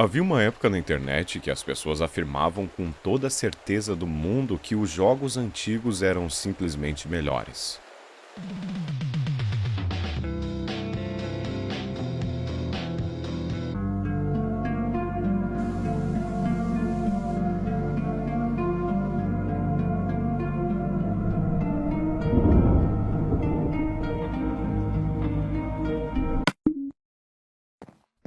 Havia uma época na internet que as pessoas afirmavam com toda a certeza do mundo que os jogos antigos eram simplesmente melhores.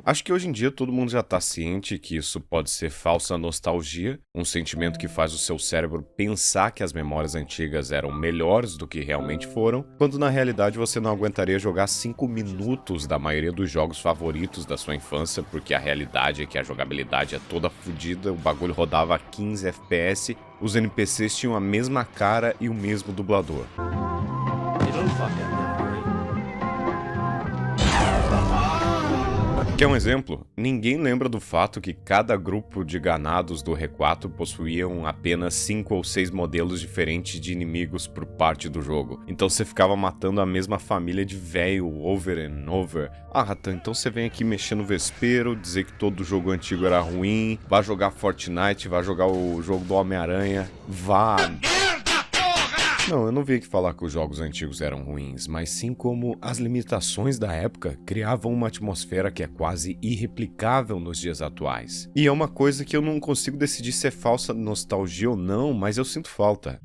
Acho que hoje em dia todo mundo já está ciente que isso pode ser falsa nostalgia, um sentimento que faz o seu cérebro pensar que as memórias antigas eram melhores do que realmente foram, quando na realidade você não aguentaria jogar 5 minutos da maioria dos jogos favoritos da sua infância, porque a realidade é que a jogabilidade é toda fodida, o bagulho rodava a 15 FPS, os NPCs tinham a mesma cara e o mesmo dublador. Quer um exemplo? Ninguém lembra do fato que cada grupo de ganados do R4 possuíam apenas 5 ou 6 modelos diferentes de inimigos por parte do jogo. Então você ficava matando a mesma família de velho over and over. Ah, Ratan, então você vem aqui mexer no vespeiro, dizer que todo jogo antigo era ruim, vai jogar Fortnite, vai jogar o jogo do Homem-Aranha, vá... Não, eu não vim aqui falar que os jogos antigos eram ruins, mas sim como as limitações da época criavam uma atmosfera que é quase irreplicável nos dias atuais. E é uma coisa que eu não consigo decidir se é falsa nostalgia ou não, mas eu sinto falta.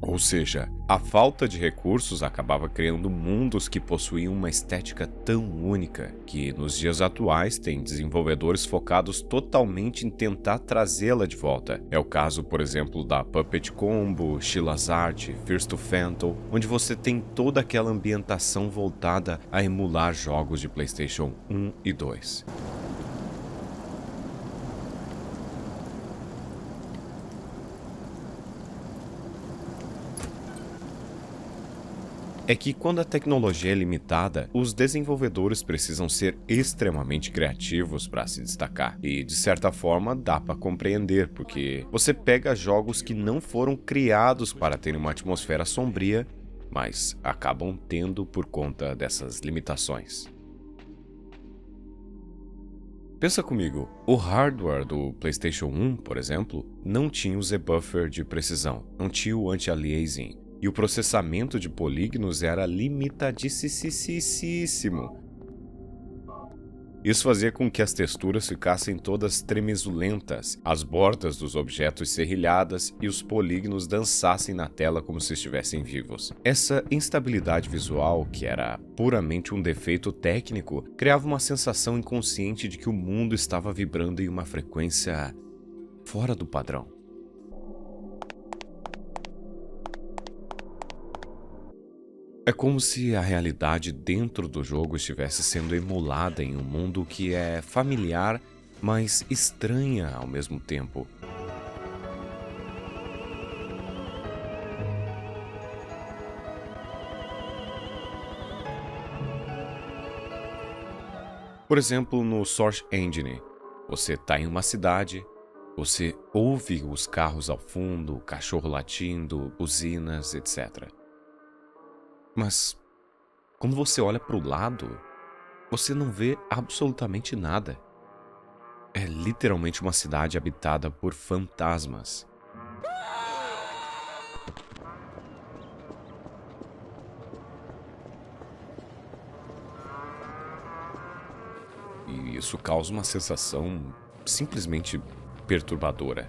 Ou seja, a falta de recursos acabava criando mundos que possuíam uma estética tão única que, nos dias atuais, tem desenvolvedores focados totalmente em tentar trazê-la de volta. É o caso, por exemplo, da Puppet Combo, Sheila's Art, First to Phantom, onde você tem toda aquela ambientação voltada a emular jogos de PlayStation 1 e 2. É que quando a tecnologia é limitada, os desenvolvedores precisam ser extremamente criativos para se destacar. E de certa forma dá para compreender, porque você pega jogos que não foram criados para terem uma atmosfera sombria, mas acabam tendo por conta dessas limitações. Pensa comigo, o hardware do PlayStation 1, por exemplo, não tinha o Z-Buffer de precisão, não tinha o anti-aliasing, e o processamento de polígonos era limitadíssimo. Isso fazia com que as texturas ficassem todas tremezulentas, as bordas dos objetos serrilhadas e os polígonos dançassem na tela como se estivessem vivos. Essa instabilidade visual, que era puramente um defeito técnico, criava uma sensação inconsciente de que o mundo estava vibrando em uma frequência fora do padrão. É como se a realidade dentro do jogo estivesse sendo emulada em um mundo que é familiar, mas estranha ao mesmo tempo. Por exemplo, no Source Engine, você está em uma cidade, você ouve os carros ao fundo, cachorro latindo, buzinas, etc. Mas, quando você olha para o lado, você não vê absolutamente nada. É literalmente uma cidade habitada por fantasmas. E isso causa uma sensação simplesmente perturbadora.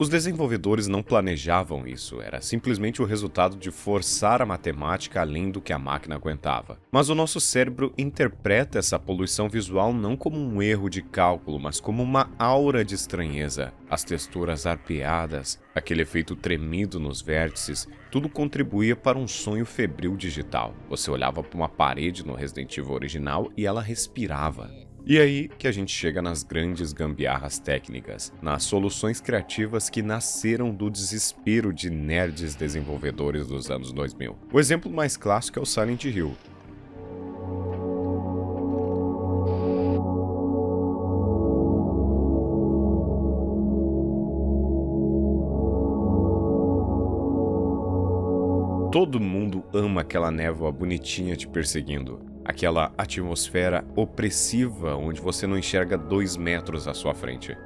Os desenvolvedores não planejavam isso, era simplesmente o resultado de forçar a matemática além do que a máquina aguentava. Mas o nosso cérebro interpreta essa poluição visual não como um erro de cálculo, mas como uma aura de estranheza. As texturas arpeadas, aquele efeito tremido nos vértices, tudo contribuía para um sonho febril digital. Você olhava para uma parede no Resident Evil original e ela respirava. E aí que a gente chega nas grandes gambiarras técnicas, nas soluções criativas que nasceram do desespero de nerds desenvolvedores dos anos 2000. O exemplo mais clássico é o Silent Hill. Todo mundo ama aquela névoa bonitinha te perseguindo. Aquela atmosfera opressiva onde você não enxerga 2 metros à sua frente.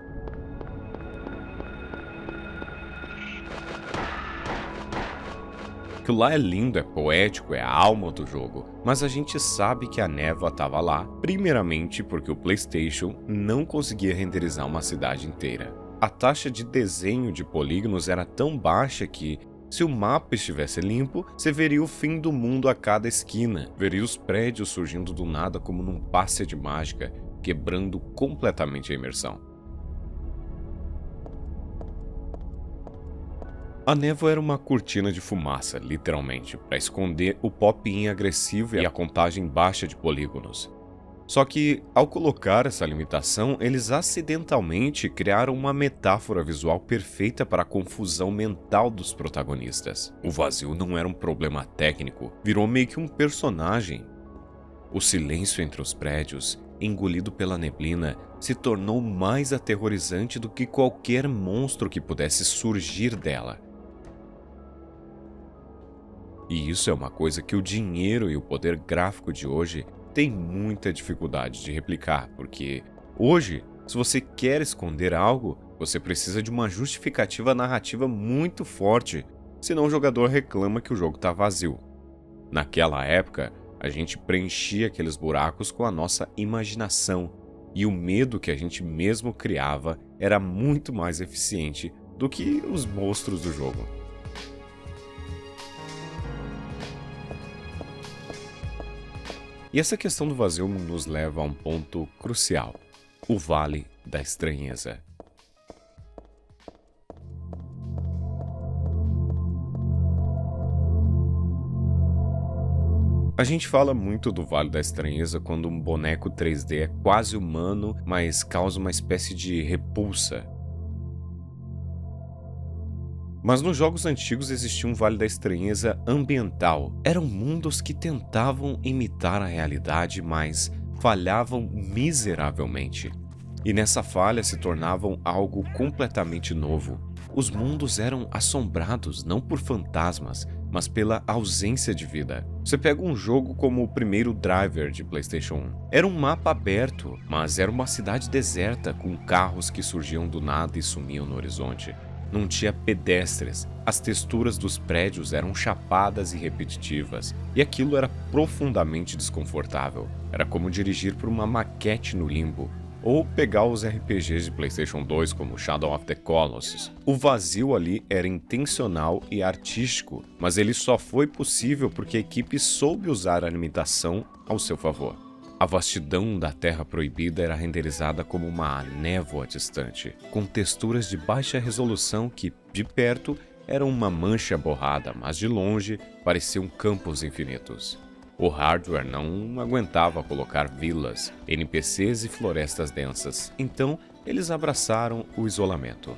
Aquilo lá é lindo, é poético, é a alma do jogo, mas a gente sabe que a névoa estava lá, primeiramente porque o PlayStation não conseguia renderizar uma cidade inteira. A taxa de desenho de polígonos era tão baixa que, se o mapa estivesse limpo, você veria o fim do mundo a cada esquina, veria os prédios surgindo do nada como num passe de mágica, quebrando completamente a imersão. A névoa era uma cortina de fumaça, literalmente, para esconder o pop-in agressivo e a contagem baixa de polígonos. Só que, ao colocar essa limitação, eles acidentalmente criaram uma metáfora visual perfeita para a confusão mental dos protagonistas. O vazio não era um problema técnico, virou meio que um personagem. O silêncio entre os prédios, engolido pela neblina, se tornou mais aterrorizante do que qualquer monstro que pudesse surgir dela. E isso é uma coisa que o dinheiro e o poder gráfico de hoje têm muita dificuldade de replicar, porque hoje, se você quer esconder algo, você precisa de uma justificativa narrativa muito forte, senão o jogador reclama que o jogo está vazio. Naquela época, a gente preenchia aqueles buracos com a nossa imaginação, e o medo que a gente mesmo criava era muito mais eficiente do que os monstros do jogo. E essa questão do vazio nos leva a um ponto crucial: o Vale da Estranheza. A gente fala muito do Vale da Estranheza quando um boneco 3D é quase humano, mas causa uma espécie de repulsa. Mas nos jogos antigos existia um Vale da Estranheza ambiental. Eram mundos que tentavam imitar a realidade, mas falhavam miseravelmente. E nessa falha se tornavam algo completamente novo. Os mundos eram assombrados não por fantasmas, mas pela ausência de vida. Você pega um jogo como o primeiro Driver de PlayStation 1. Era um mapa aberto, mas era uma cidade deserta com carros que surgiam do nada e sumiam no horizonte. Não tinha pedestres, as texturas dos prédios eram chapadas e repetitivas, e aquilo era profundamente desconfortável. Era como dirigir por uma maquete no limbo, ou pegar os RPGs de PlayStation 2 como Shadow of the Colossus. O vazio ali era intencional e artístico, mas ele só foi possível porque a equipe soube usar a limitação ao seu favor. A vastidão da Terra Proibida era renderizada como uma névoa distante, com texturas de baixa resolução que, de perto, eram uma mancha borrada, mas de longe pareciam campos infinitos. O hardware não aguentava colocar vilas, NPCs e florestas densas, então eles abraçaram o isolamento.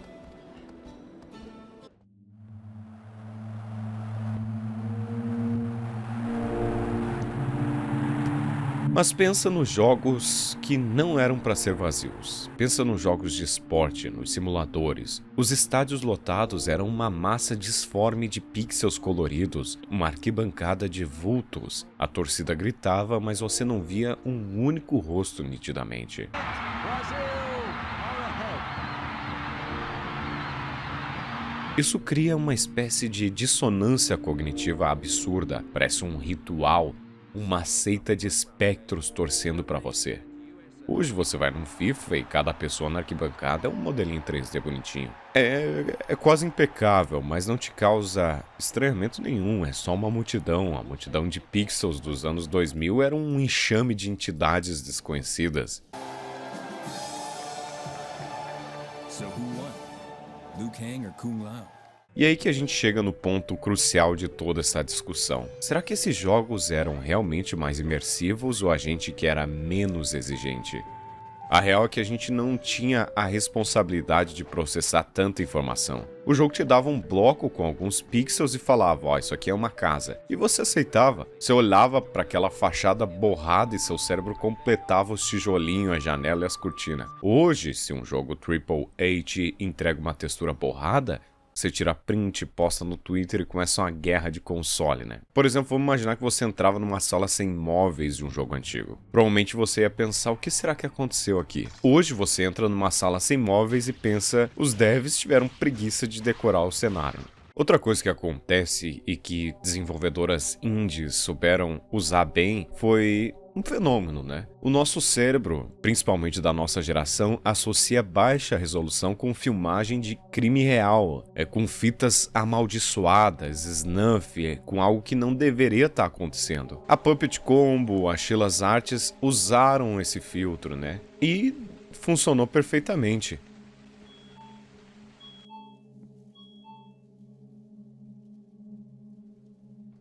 Mas pensa nos jogos que não eram para ser vazios. Pensa nos jogos de esporte, nos simuladores. Os estádios lotados eram uma massa disforme de pixels coloridos, uma arquibancada de vultos. A torcida gritava, mas você não via um único rosto nitidamente. Isso cria uma espécie de dissonância cognitiva absurda. Parece um ritual. Uma seita de espectros torcendo para você. Hoje você vai num FIFA e cada pessoa na arquibancada é um modelinho 3D bonitinho. É quase impecável, mas não te causa estranhamento nenhum, é só uma multidão. A multidão de pixels dos anos 2000 era um enxame de entidades desconhecidas. So who won? Liu Kang or Kung Lao? E aí que a gente chega no ponto crucial de toda essa discussão. Será que esses jogos eram realmente mais imersivos ou a gente que era menos exigente? A real é que a gente não tinha a responsabilidade de processar tanta informação. O jogo te dava um bloco com alguns pixels e falava, ó, isso aqui é uma casa. E você aceitava. Você olhava para aquela fachada borrada e seu cérebro completava os tijolinhos, a janela e as cortinas. Hoje, se um jogo AAA te entrega uma textura borrada, Você tira print, posta no Twitter e começa uma guerra de console, né? Por exemplo, vamos imaginar que você entrava numa sala sem móveis de um jogo antigo. Provavelmente você ia pensar, o que será que aconteceu aqui? Hoje você entra numa sala sem móveis e pensa, os devs tiveram preguiça de decorar o cenário. Outra coisa que acontece e que desenvolvedoras indies souberam usar bem foi um fenômeno, né? O nosso cérebro, principalmente da nossa geração, associa baixa resolução com filmagem de crime real, com fitas amaldiçoadas, snuff, com algo que não deveria estar acontecendo. A Puppet Combo, a Sheila's Arts usaram esse filtro, né? E funcionou perfeitamente.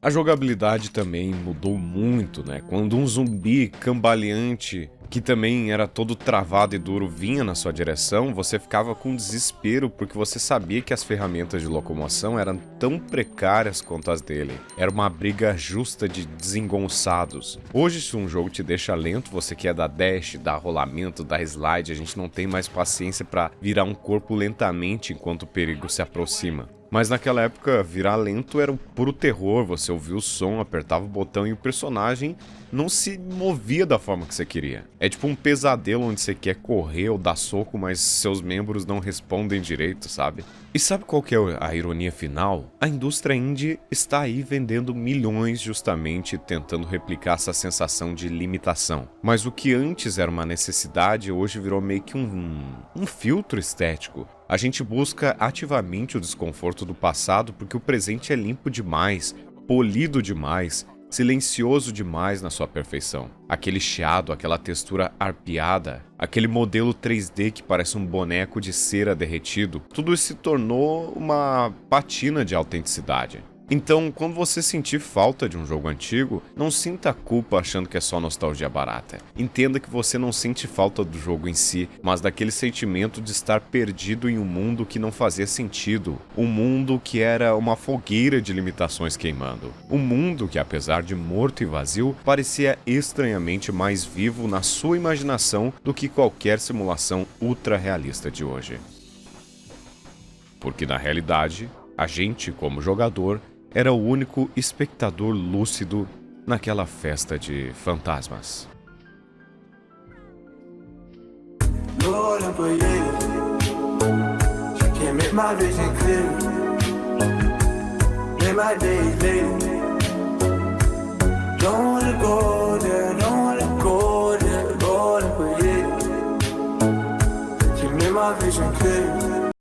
A jogabilidade também mudou muito, né? Quando um zumbi cambaleante, que também era todo travado e duro, vinha na sua direção, você ficava com desespero porque você sabia que as ferramentas de locomoção eram tão precárias quanto as dele. Era uma briga justa de desengonçados. Hoje, se um jogo te deixa lento, você quer dar dash, dar rolamento, dar slide, a gente não tem mais paciência para virar um corpo lentamente enquanto o perigo se aproxima. Mas naquela época, virar lento era um puro terror, você ouvia o som, apertava o botão e o personagem não se movia da forma que você queria. É tipo um pesadelo onde você quer correr ou dar soco, mas seus membros não respondem direito, sabe? E sabe qual que é a ironia final? A indústria indie está aí vendendo milhões justamente tentando replicar essa sensação de limitação. Mas o que antes era uma necessidade, hoje virou meio que um filtro estético. A gente busca ativamente o desconforto do passado porque o presente é limpo demais, polido demais, silencioso demais na sua perfeição. Aquele chiado, aquela textura arpeada, aquele modelo 3D que parece um boneco de cera derretido, tudo isso se tornou uma patina de autenticidade. Então, quando você sentir falta de um jogo antigo, não sinta culpa achando que é só nostalgia barata. Entenda que você não sente falta do jogo em si, mas daquele sentimento de estar perdido em um mundo que não fazia sentido. Um mundo que era uma fogueira de limitações queimando. Um mundo que, apesar de morto e vazio, parecia estranhamente mais vivo na sua imaginação do que qualquer simulação ultra realista de hoje. Porque na realidade, a gente, como jogador, era o único espectador lúcido naquela festa de fantasmas. Lord, I'm creative. Can't make my vision clear. Make my days later. Don't wanna go there, don't wanna go there. Lord, I'm creative. Can't make my vision clear.